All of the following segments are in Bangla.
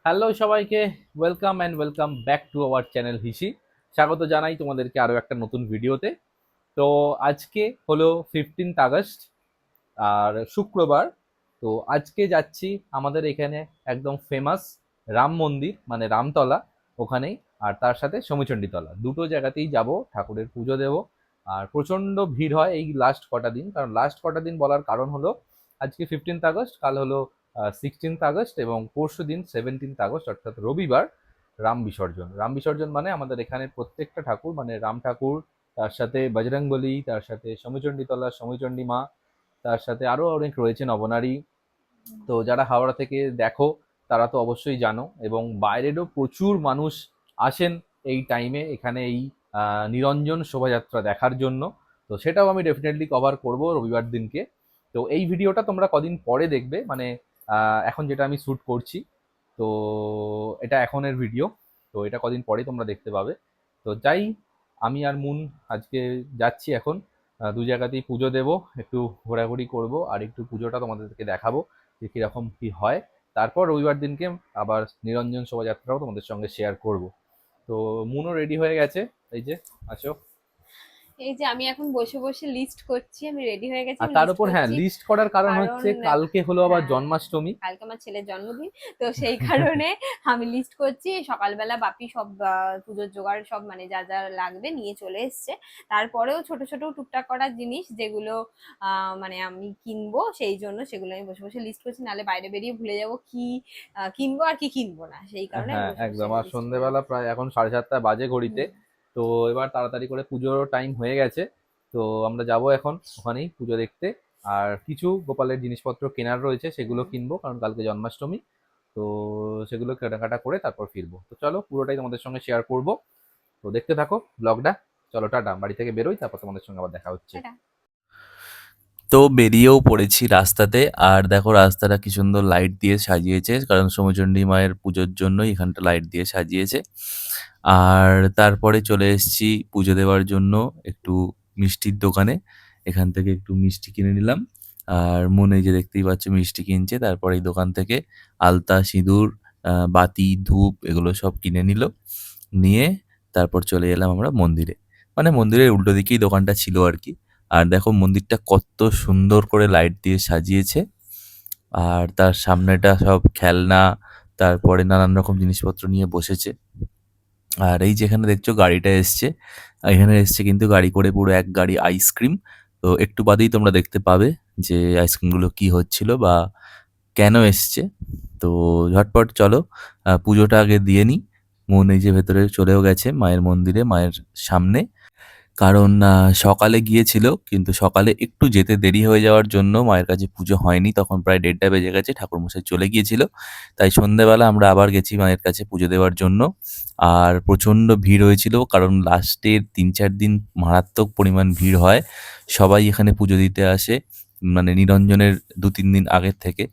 হ্যালো সবাইকে, welcome and welcome back to our channel হিসি। স্বাগত জানাই তোমাদেরকে আরও একটা নতুন ভিডিওতে। তো আজকে হলো 15 আগস্ট আর শুক্রবার। তো আজকে যাচ্ছি আমাদের এখানে একদম ফেমাস রাম মন্দির মানে রামতলা ওখানেই, আর তার সাথে সমীচণ্ডীতলা দুটো জায়গাতেই যাব, ঠাকুরের পুজো দেব। আর প্রচণ্ড ভিড় হয় এই লাস্ট কটা দিন, কারণ লাস্ট কটা দিন বলার কারণ হলো আজকে 15 আগস্ট, কাল হলো 16 আগস্ট এবং পরশু দিন 17 আগস্ট অর্থাৎ রবিবার রাম বিসর্জন মানে আমাদের এখানে প্রত্যেকটা ঠাকুর মানে রাম ঠাকুর, তার সাথে বজরংবলী, তার সাথে সমীচণ্ডীতলা সমীচণ্ডী মা, তার সাথে আরও অনেক রয়েছে নবনারী। তো যারা হাওড়া থেকে দেখো তারা তো অবশ্যই জানো, এবং বাইরেরও প্রচুর মানুষ আসেন এই টাইমে এখানে এই নিরঞ্জন শোভাযাত্রা দেখার জন্য। তো সেটাও আমি ডেফিনেটলি কভার করব রবিবার দিনকে। তো এই ভিডিওটা তোমরা কদিন পরে দেখবে, মানে এখন যেটা আমি শ্যুট করছি, তো এটা এখনের ভিডিও, তো এটা কদিন পরে তোমরা দেখতে পাবে। তো যাই, আমি আর মুন আজকে যাচ্ছি এখন, দু জায়গাতেই পুজো দেব, একটু ঘোরাঘুরি করব আর একটু পুজোটা তোমাদেরকে দেখাবো যে কীরকম কী হয়। তারপর রবিবার দিনকে আবার নিরঞ্জন শোভাযাত্রাও তোমাদের সঙ্গে শেয়ার করব। তো মুনও রেডি হয়ে গেছে, এই যে আছো। এই যে আমি এখন বসে বসে লিস্ট করছি। আমি রেডি হয়ে গেছি, আর আমি তার লিস্ট উপর হ্যাঁ, করছি। লিস্ট করার কারণ কারণ হচ্ছে কালকে হলো আবার হ্যাঁ, জন্মাষ্টমী। কালকে আমার ছেলের জন্মদিন। তো সেই কারণে আমি লিস্ট করছি। সকালবেলা বাপি সব পুজোর জোগাড় সব মানে যা যা লাগবে নিয়ে চলে এসছে। তারপরেও ছোট ছোট টুকটাক করার জিনিস যেগুলো মানে আমি কিনবো, সেই জন্য সেগুলো আমি বসে বসে লিস্ট করছি, নাহলে বাইরে বেরিয়ে ভুলে যাবো কি কিনবো আর কি কিনবো না, সেই কারণে আমি হ্যাঁ বসে বসে একদম, আর লিস্ট করে সন্ধেবেলা রাখছি। প্রায় এখন 7:30 বাজে ঘড়িতে। হুম। তো এবার তাড়াতাড়ি করে পুজোর টাইম হয়ে গেছে। তো আমরা যাব এখন ওখানেই পুজো দেখতে। আর কিছু গোপালের জিনিসপত্র কেনার রয়েছে, সেগুলো হুম। কিনবো কারণ কালকে জন্মাষ্টমী। তো সেগুলো কেনাকাটা করে তারপর ফিরবো। তো চলো পুরোটাই তোমাদের সঙ্গে শেয়ার করব। তো দেখতে থাকো ব্লগটা। চলো টাটা, বাড়ি থেকে বেরোই, তারপর তোমাদের সঙ্গে আবার দেখা হচ্ছে। টাটা। তো বেরিয়েও পড়েছি রাস্তাতে। আর দেখো রাস্তাটা কি সুন্দর লাইট দিয়ে সাজিয়েছে, কারণ সমচণ্ডী মায়ের পুজোর জন্যই এখানটা লাইট দিয়ে সাজিয়েছে। আর তারপরে চলে এসেছি পুজো দেওয়ার জন্য একটু মিষ্টির দোকানে। এখান থেকে একটু মিষ্টি কিনে নিলাম। আর মনে যে দেখতেই পাচ্ছ মিষ্টি কিনছে, তারপরে এই দোকান থেকে আলতা সিঁদুর বাতি ধূপ এগুলো সব কিনে নিল। নিয়ে তারপর চলে এলাম আমরা মন্দিরে, মানে মন্দিরের উল্টো দিকেই দোকানটা ছিল আর কি। আর দেখো মন্দিরটা কত সুন্দর করে লাইট দিয়ে সাজিয়েছে। আর তার সামনেটা সব খেলনা, তারপরে নানান রকম জিনিসপত্র নিয়ে বসেছে। আর এই যেখানে দেখছো গাড়িটা এসছে, এখানে এসছে কিন্তু গাড়ি করে পুরো এক গাড়ি আইসক্রিম। তো একটু বাদেই তোমরা দেখতে পাবে যে আইসক্রিমগুলো কি হচ্ছিল বা কেন এসছে। তো ঝটপট চলো পুজোটা আগে দিয়ে নিই। মন এই যে ভেতরে চলেও গেছে মায়ের মন্দিরে, মায়ের সামনে। কারণ সকালে গিয়েছিল, কিন্তু সকালে একটু যেতে দেরি হয়ে যাওয়ার জন্য মায়ের কাছে পুজো হয়নি, তখন প্রায় 1:30 বেজে গেছে, ঠাকুরমশাই চলে গিয়েছিল। তাই সন্ধ্যেবেলা আমরা আবার গেছি মায়ের কাছে পুজো দেওয়ার জন্য। আর প্রচণ্ড ভিড় হয়েছিল, কারণ লাস্টের 3-4 দিন মারাত্মক পরিমাণ ভিড় হয়। সবাই এখানে পুজো দিতে আসে, মানে নিরঞ্জনের 2-3 দিন আগের থেকে।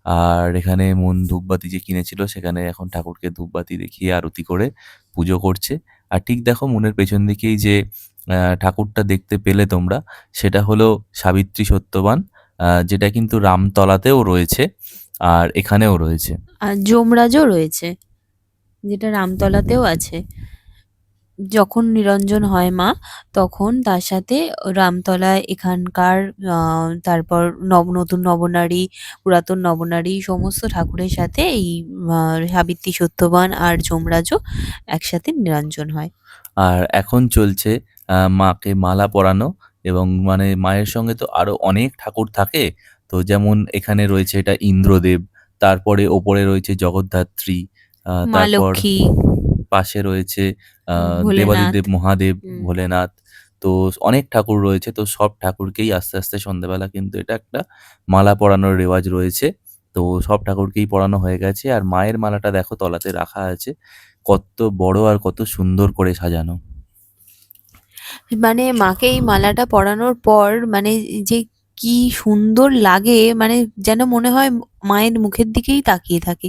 আর এখানে মন ধূপবাতি যে কিনেছিল সেখানে এখন ঠাকুরকে ধূপবাতি দেখিয়ে আরতি করে পুজো করছে। আর ঠিক দেখো মনের পেছন দিকেই যে ঠাকুরটা দেখতে পেলে তোমরা, সেটা হলো সাবিত্রী সত্যবান, যেটা কিন্তু রামতলাতেও রয়েছে আর এখানেও রয়েছে। আর যমরাজও রয়েছে, যেটা রামতলাতেও আছে। যখন নিরঞ্জন হয় মা, তখন তার সাথে রামতলায় এখানকার তারপর নতুন নবনারী, পুরাতন নবনারী সমস্ত ঠাকুরের সাথে এই সাবিত্রী সত্যবান আর যমরাজও একসাথে নিরঞ্জন হয়। আর এখন চলছে মাকে মালা পরানো, এবং মানে মায়ের সঙ্গে তো আরো অনেক ঠাকুর থাকে। তো যেমন এখানে রয়েছে এটা ইন্দ্রদেব, তারপরে ওপরে রয়েছে জগদ্ধাত্রী, মা তারপর লক্ষ্মী, পাশে রয়েছে ভোলেনাথ। দেবাদিদেব মহাদেব, হুম। ভোলেনাথ। তো অনেক ঠাকুর রয়েছে, তো সব ঠাকুরকেই আস্তে আস্তে সন্ধ্যাবেলা কিন্তু এটা একটা মালা পরানোর রেওয়াজ রয়েছে। তো সব ঠাকুরকেই পরানো হয়ে গেছে, আর মায়ের মালাটা দেখো তলাতে রাখা আছে, কত বড় আর কত সুন্দর করে সাজানো। মানে মাকে এই মালাটা পরানোর পর মানে যে কি সুন্দর লাগে, মানে যেন মনে হয় মায়ের মুখের দিকেই তাকিয়ে থাকি।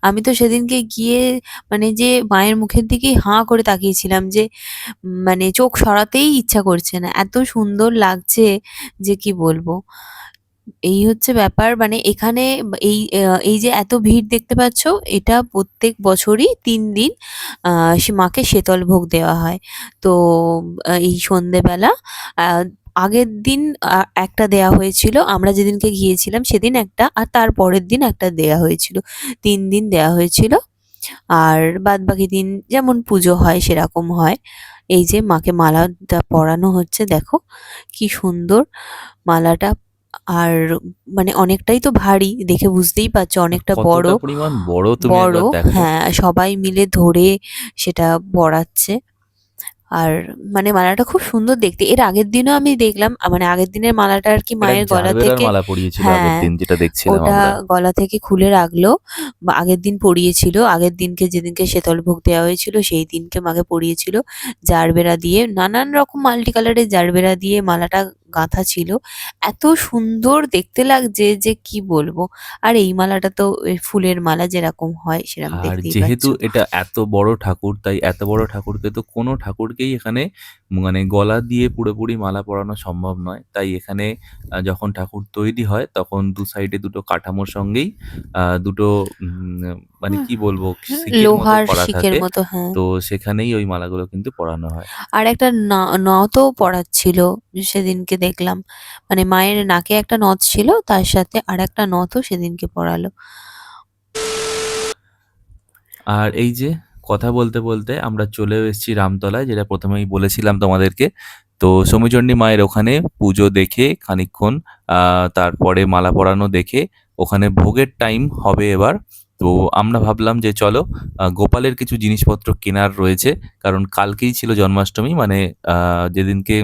আমি তো সেদিনকে গিয়ে মানে যে মায়ের মুখের দিকেই হাঁ করে তাকিয়েছিলাম, যে মানে চোখ সরাতেই ইচ্ছা করছে না, এত সুন্দর লাগছে যে কি বলবো। এই হচ্ছে ব্যাপার, মানে এখানে এই যে এত ভিড় দেখতে পাচ্ছ, এটা প্রত্যেক বছরই 3 দিন মাকে শীতল ভোগ দেওয়া হয়। তো এই সন্ধেবেলা আহ, আগের দিন একটা দেয়া হয়েছিল, আমরা যেদিনকে গিয়েছিলাম সেদিন একটা, আর তার পরের দিন একটা দেয়া হয়েছিল, 3 দিন দেয়া হয়েছিল। আর বাদবাকি দিন যেমন পুজো হয় সেরকম হয়। এই যে মাকে মালাটা পরানো হচ্ছে, দেখো কি সুন্দর মালাটা। আর মানে অনেকটাই তো ভারী, দেখে বুঝতেই পারছো অনেকটা বড়। কতটা পরিমাণ বড় তুমি বড়, একবার দেখো। হ্যাঁ, সবাই মিলে ধরে সেটা পরাচ্ছে। আর মানে মালাটা খুব সুন্দর দেখতে। এর আগের দিনও আমি দেখলাম, মানে আগের দিনের মালাটা আর কি এটা মায়ের গলা জারবেরার থেকে, মালা পরিয়েছিল আগের হ্যাঁ, দিন, যেটা দেখছিলাম ওটা আমরা। গলা থেকে খুলে রাখলো, বা আগের দিন পরিয়েছিল, আগের দিনকে যেদিনকে শীতল ভোগ দেওয়া হয়েছিল সেই দিনকে মাকে পরিয়েছিল। জারবেরা দিয়ে, নানান রকম মাল্টি কালারের জারবেরা দিয়ে মালাটা গাঁথা ছিল। এত সুন্দর দেখতে লাগছে যে কি বলবো। আর এই মালাটা তো ওই ফুলের মালা যেরকম হয় সেরকম আর দেখতেই যেহেতু পাচ্ছো। এটা এত বড় ঠাকুর, তাই এত বড় ঠাকুরকে তো কোনো ঠাকুরকেই এখানে মানে গলা দিয়ে পুরোপুরি মালা পরানো সম্ভব নয়। তাই এখানে যখন ঠাকুর তৈরি হয় তখন দু সাইডে দুটো কাঠামোর সঙ্গেই দুটো মানে কি বলবো, শিকের মতো লোহার করা শিকের থাকে। মতো, হ্যাঁ। তো সেখানেই ওই মালাগুলো কিন্তু পরানো হয়। আর একটা নথও পড়াচ্ছিল সেদিনকে দেখলাম, মানে মায়ের নাকে একটা নথ ছিল, তার সাথে আর একটা নথও সেদিনকে পরালো। আর এই যে কথা বলতে বলতে আমরা চলেও এসেছি রামতলায়, যেটা প্রথমেই বলেছিলাম তোমাদেরকে। তো সমীচণ্ডী মায়ের ওখানে পুজো দেখে খানিকক্ষণ তারপরে মালা পরানো দেখে ওখানে ভোগের টাইম হবে এবার। তো আমরা ভাবলাম যে চলো গোপালের কিছু জিনিসপত্র কেনার রয়েছে, কারণ কালকেই ছিল জন্মাষ্টমী, মানে যেদিনকে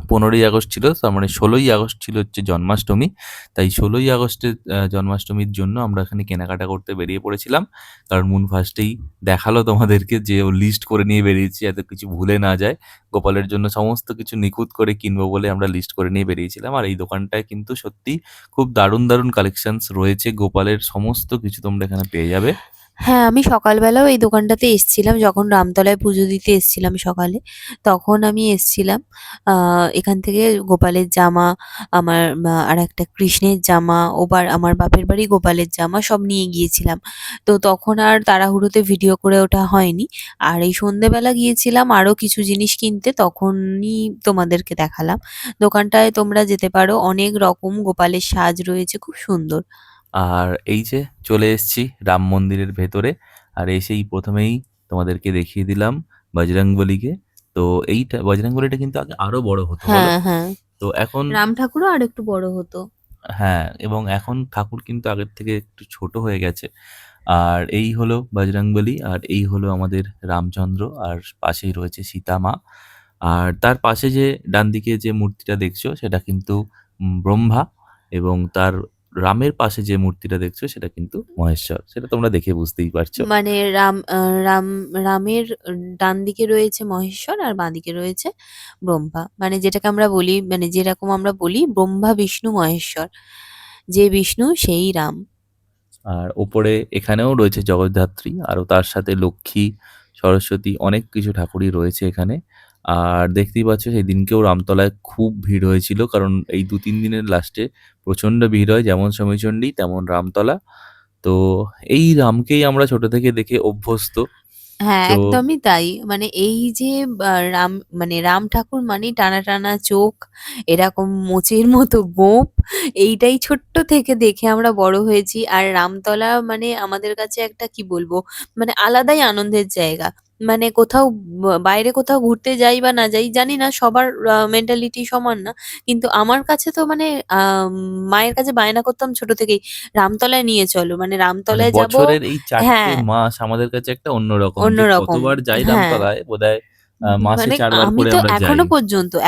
15ই আগস্ট ছিল, তার মানে 16ই আগস্ট ছিল হচ্ছে জন্মাষ্টমী। তাই 16ই আগস্টের জন্মাষ্টমীর জন্য আমরা এখানে কেনাকাটা করতে বেরিয়ে পড়েছিলাম। কারণ মুন ফার্স্টেই দেখালো তোমাদেরকে যে ও লিস্ট করে নিয়ে বেরিয়েছি, এত কিছু ভুলে না যায়। গোপালের জন্য সমস্ত কিছু নিখুঁত করে কিনবো বলে আমরা লিস্ট করে নিয়ে বেরিয়েছিলাম। আর এই দোকানটায় কিন্তু সত্যি খুব দারুণ দারুণ কালেকশনস রয়েছে, গোপালের সমস্ত কিছু তোমরা এখানে পেয়ে যাবে। হ্যাঁ, আমি সকালবেলাও এই দোকানটাতে এসছিলাম, যখন রামতলায় পুজো দিতে এসছিলাম সকালে, তখন আমি এসছিলাম। এখান থেকে গোপালের জামা, আমার আর একটা কৃষ্ণের জামা, আমার বাপের বাড়ি গোপালের জামা সব নিয়ে গিয়েছিলাম। তো তখন আর তাড়াহুড়োতে ভিডিও করে ওঠা হয়নি। আর এই সন্ধেবেলা গিয়েছিলাম আরো কিছু জিনিস কিনতে, তখনই তোমাদেরকে দেখালাম। দোকানটায় তোমরা যেতে পারো, অনেক রকম গোপালের সাজ রয়েছে, খুব সুন্দর। আর এই যে চলে এসেছি রাম মন্দিরের ভেতরে। আর এসেই প্রথমেই তোমাদেরকে দেখিয়ে দিলাম বজরংবলীকে। তো এইটা বজরংবলীটা কিন্তু আগে আরো বড় হতো, বলো? হ্যাঁ, হ্যাঁ, তো এখন রাম ঠাকুরও আর একটু বড় হতো। হ্যাঁ, এবং এখন ঠাকুর কিন্তু আগের থেকে একটু ছোট হয়ে গেছে। আর এই হলো বজরংবলী, আর এই হলো আমাদের রামচন্দ্র, আর পাশেই রয়েছে সীতা মা। আর তার পাশে যে ডান দিকে যে মূর্তিটা দেখছো সেটা কিন্তু ব্রহ্মা, এবং তার রামের পাশে যে মূর্তিটা দেখছো সেটা কিন্তু মহেশ্বর। সেটা তোমরা দেখে বুঝতেই পারছো। মানে রামের ডান দিকে রয়েছে মহেশ্বর আর বাঁ দিকে রয়েছে ব্রহ্মা, মানে যেটাকে আমরা বলি, মানে যেরকম আমরা বলি ব্রহ্মা বিষ্ণু মহেশ্বর, যে বিষ্ণু সেই রাম। আর ওপরে এখানেও রয়েছে জগদ্ধাত্রী, আরও তার সাথে লক্ষ্মী, সরস্বতী, অনেক কিছু ঠাকুরই রয়েছে এখানে। আর দেখতেই পাচ্ছ সেই দিনকেও রামতলায় খুব ভিড় হয়েছিল, কারণ এই 2-3 দিনের লাস্টে প্রচণ্ড ভিড় হয়, যেমন সমীচণ্ডী তেমন রামতলা। তো এই রামকেই আমরা ছোট থেকে দেখে অভ্যস্ত। হ্যাঁ, তো একদমই তাই। মানে এই যে রাম, মানে রাম ঠাকুর মানেই টানা টানা চোখ, এরকম মোচের মতো গোঁফ, এইটাই ছোট্ট থেকে দেখে আমরা বড় হয়েছি। আর রামতলা মানে আমাদের কাছে একটা কি বলবো, মানে আলাদাই আনন্দের জায়গা। মানে কোথাও বাইরে কোথাও ঘুরতে যাই বা না যাই, জানি না সবার মেন্টালিটি সমান না, কিন্তু আমার কাছে তো মানে মায়ের কাছে বায়না করতাম ছোট থেকেই, রামতলায় নিয়ে চলো, মানে মানে রামতলায় যাব। বছরের এই 4টে হ্যাঁ, মাস আমাদের কাছে একটা অন্যরকম, যে অন্যরকম। কতবার যাই হ্যাঁ। রামতলায়, বোধহয় মাসে মানে 4 বার আমি করে তো আমরা যাই।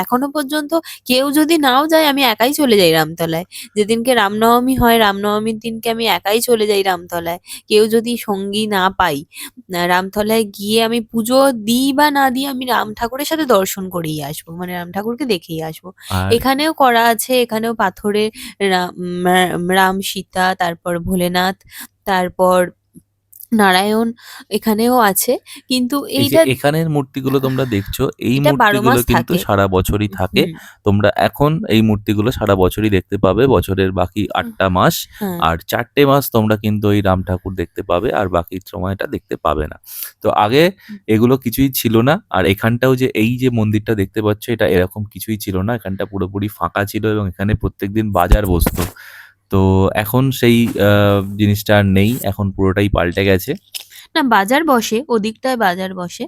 এখনো পর্যন্ত কেউ যদি নাও যায় আমি একাই চলে যাই রামতলায়। যেদিনকে রামনবমী হয়, রামনবমীর দিনকে আমি একাই চলে যাই রামতলায়। কেউ যদি সঙ্গী না পাই, রামতলায় গিয়ে আমি পুজো দিই বা না দিই, আমি রাম ঠাকুরের সাথে দর্শন করেই আসবো, মানে রাম ঠাকুরকে দেখেই আসবো। আর এখানেও করা আছে, এখানেও পাথরে রাম সীতা, তারপর ভোলেনাথ, তারপর নারায়ণ এখানেও আছে, কিন্তু এই যে এইটা এখানের মূর্তিগুলো তোমরা দেখছো, এই এটা 12 মূর্তিগুলো মাস কিন্তু থাকে। সারা বছরই থাকে। হুম। তোমরা এখন এই মূর্তিগুলো সারা বছরই দেখতে পাবে, বছরের বাকি ৮টা মাস। হ্যাঁ। আর ৪টে মাস তোমরা কিন্তু ওই রাম ঠাকুর দেখতে পাবে, আর বাকি সময়টা দেখতে পাবে না। তো আগে এগুলো কিছুই ছিল না। আর এখানটাও যে এই যে মন্দিরটা দেখতে পাচ্ছ, এটা এরকম কিছুই ছিল না। এখানটা পুরোপুরি ফাঁকা ছিল এবং এখানে প্রত্যেকদিন বাজার বসতো। তো এখন সেই জিনিসটা আর নেই, এখন পুরোটাই পাল্টে গেছে। না, বাজার বসে, ওদিকটায় বাজার বসে।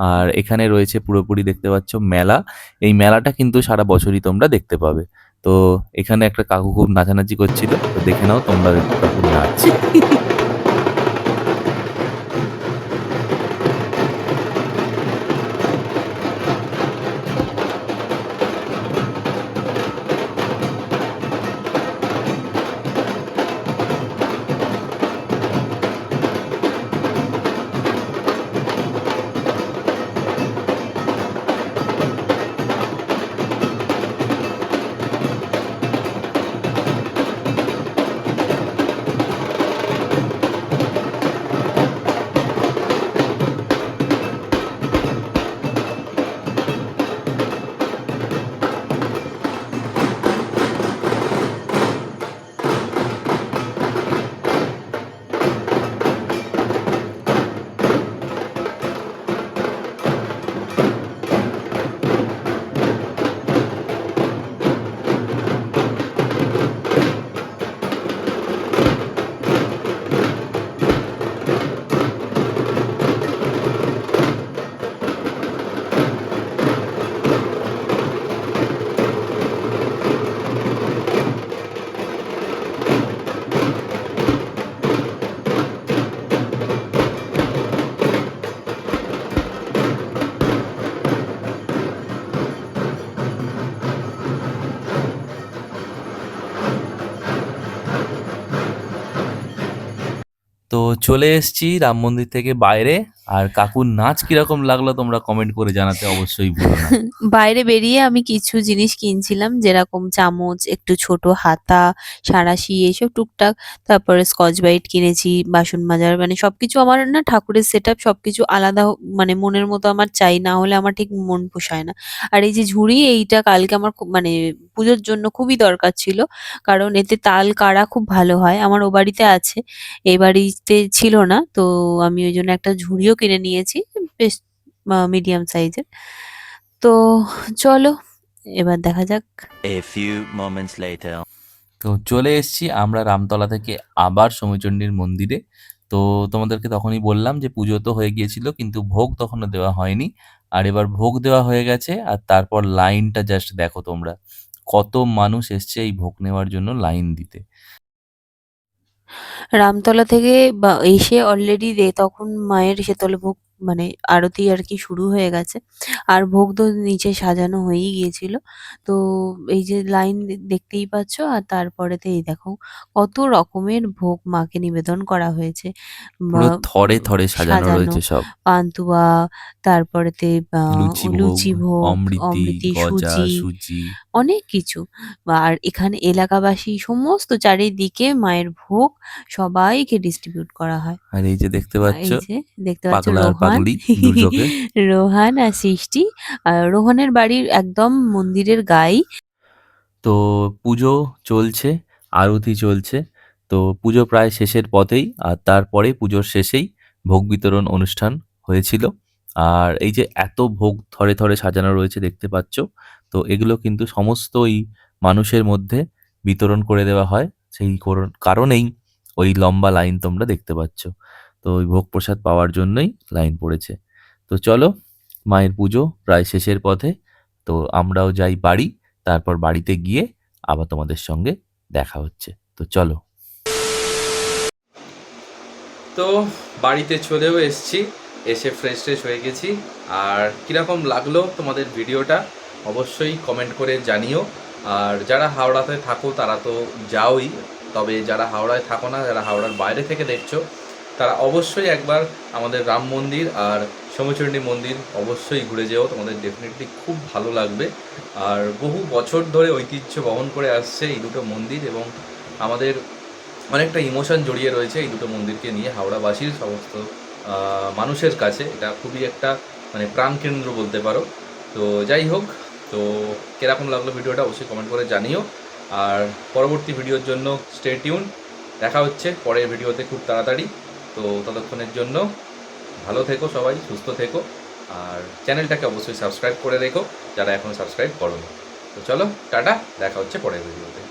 আর এখানে রয়েছে পুরোপুরি দেখতে পাচ্ছ মেলা। এই মেলাটা কিন্তু সারা বছরই তোমরা দেখতে পাবে। তো এখানে একটা কাকু খুব নাচানাচি করছিল, তো দেখে নাও তোমরা একটু কাকুর নাচ। তো চলে এসেছি রাম মন্দির থেকে বাইরে। আর কাকুর নাচ কিরকম লাগলো তোমরা কমেন্ট করে জানাতে অবশ্যই ভুলো না। বাইরে বেরিয়ে আমি কিছু জিনিস কিনছিলাম, যেরকম চামচ, একটু ছোট হাতা, সাঁড়াশি, এইসব টুকটাক। তারপরে স্কচ ব্রাইট কিনেছি, বাসন মাজার, মানে সবকিছু আমার না, ঠাকুরের সেটআপ সবকিছু আলাদা মানে মনের মতো আমার চাই, না হলে আমার ঠিক মন পোষায় না। আর এই যে ঝুড়ি, এইটা কালকে আমার খুব মানে পুজোর জন্য খুবই দরকার ছিল, কারণ এতে তাল কাড়া খুব ভালো হয়। আমার ও বাড়িতে আছে, এই বাড়িতে ছিল না, তো আমি ওই জন্য একটা ঝুড়িও কিনে নিয়েছি, বেশ মিডিয়াম সাইজের। তো চলো এবার দেখা যাক। A few moments later. তো চলে এসেছি আমরা রামতলা থেকে আবার সমীচণ্ডীর মন্দিরে। তো তোমাদেরকে তখনই বললাম যে পুজো তো হয়ে গিয়েছিল, কিন্তু ভোগ তখনও দেওয়া হয়নি। আর এবার ভোগ দেওয়া হয়ে গেছে, আর তারপর লাইনটা জাস্ট দেখো তোমরা, কত মানুষ এসছে এই ভোগ নেওয়ার জন্য লাইন দিতে। রামতলা থেকে এসে অলরেডি তখন মায়ের শীতল ভোগ মানে আরতি আর কি শুরু হয়ে গেছে, আর ভোগ তো নিচে সাজানো হয়েই গিয়েছিল। তো এই যে লাইন দেখতেই পাচ্ছ, আর তারপরেতে এই দেখো কত রকমের ভোগ মাকে নিবেদন করা হয়েছে। পুরো থরে উম, থরে সাজানো সাজানো রয়েছে সব। পান্তুয়া, তারপরেতে লুচি ভোগ, লুচি ভোগ, অমৃতি, অমৃতি, গজা, সুজি, সুজি। অনেক কিছু। আর এখানে এলাকাবাসী সমস্ত চারিদিকে মায়ের ভোগ সবাইকে ডিস্ট্রিবিউট করা হয়। আর এই যে দেখতে পাচ্ছ এই যে দেখতে পাচ্ছ পাগলা আর রোহান, পাগলি দুচোখে। রোহান আর সৃষ্টি। আর রোহনের বাড়ির একদম মন্দিরের গায়ে। তো পুজো চলছে, আরতি চলছে। তো পুজো প্রায় শেষের পথেই, আর তারপরে পুজোর শেষেই ভোগ বিতরণ অনুষ্ঠান হয়েছিল। আর এই যে এত ভোগ থরে থরে সাজানো রয়েছে দেখতে পাচ্ছ, তো এগুলো কিন্তু সমস্ত ওই মানুষের মধ্যে বিতরণ করে দেওয়া হয়। সেই কারণেই ওই লম্বা লাইন তোমরা দেখতে পাচ্ছ। তো ওই ভোগ প্রসাদ পাওয়ার জন্যই লাইন পড়েছে। তো চলো, মায়ের পুজো প্রায় শেষের পথে। তো আমরাও যাই বাড়ি, তারপর বাড়িতে গিয়ে আবার তোমাদের সঙ্গে দেখা হচ্ছে। তো চলো। তো বাড়িতে চলেও এসেছি, এসে ফ্রেশ ট্রেশ হয়ে গেছি। আর কীরকম লাগলো তোমাদের ভিডিওটা অবশ্যই কমেন্ট করে জানিও। আর যারা হাওড়াতে থাকো তারা তো যাওই, তবে যারা হাওড়ায় থাকো না, যারা হাওড়ার বাইরে থেকে দেখছো, তারা অবশ্যই একবার আমাদের রাম মন্দির আর সমীচণ্ডী মন্দির অবশ্যই ঘুরে যেও, তোমাদের ডেফিনেটলি খুব ভালো লাগবে। আর বহু বছর ধরে ঐতিহ্য বহন করে আসছে এই দুটো মন্দির, এবং আমাদের অনেকটা ইমোশন জড়িয়ে রয়েছে এই দুটো মন্দিরকে নিয়ে। হাওড়াবাসীর সমস্ত মানুষের কাছে এটা খুবই একটা মানে প্রাণকেন্দ্র বলতে পারো। তো যাই হোক, তো কীরকম লাগলো ভিডিওটা অবশ্যই কমেন্ট করে জানিও। আর পরবর্তী ভিডিওর জন্য স্টে টিউন। দেখা হচ্ছে পরের ভিডিওতে খুব তাড়াতাড়ি। তো ততক্ষণের জন্য ভালো থেকো সবাই, সুস্থ থেকো, আর চ্যানেলটাকে অবশ্যই সাবস্ক্রাইব করে রেখো যারা এখনও সাবস্ক্রাইব করোনি। তো চলো টাটা, দেখা হচ্ছে পরের ভিডিওতে।